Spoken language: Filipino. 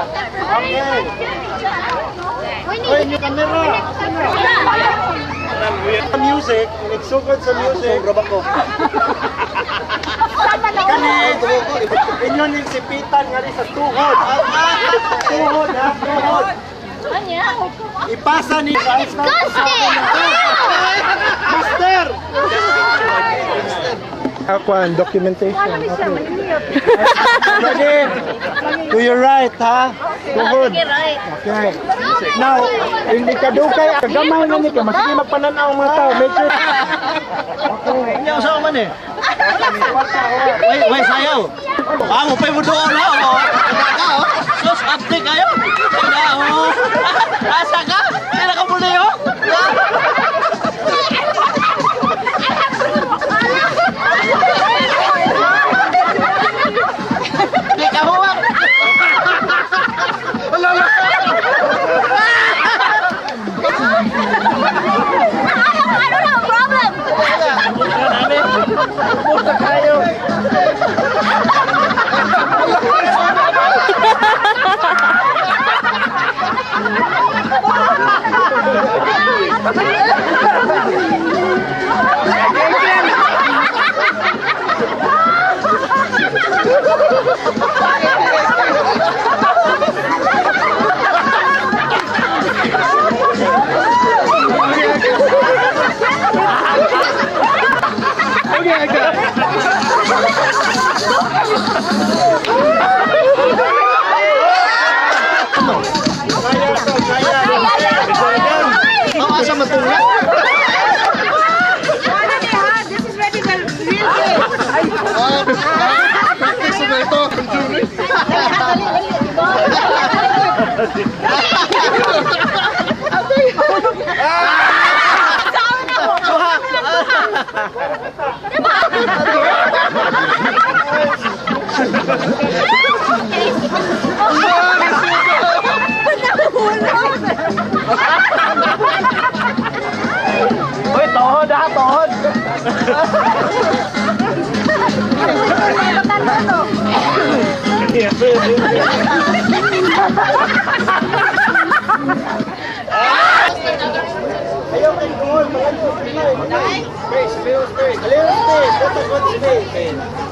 Okay. Hoy, yung camera. Sa music, nagsugod sa music. Sobrang ko. Kani, inyo yung sipitan nga rin sa tuhod. Tuhod, ha? Tuhod. Ipasa ni Master! Aquan, documentation. Ready? To your right, ha? Tuhod. Okay. Now, hindi ka dukay. Kagamay na niya. Mas hindi magpananaw ang mga tao. Make sure. Okay. Hindi ako sa man eh. Wait, sayaw. Mo pa yung doon, ha? Sus, update kayo. Asa ka? Kaya ka muli, ho? Di ka huwag. Wala. I don't have a problem. Pusta kayo. Asa matulog? This is ready for real game. Practice na ito. Uy, tohod ha, tohod. Ayaw kayo, space. A little space, that's a good space.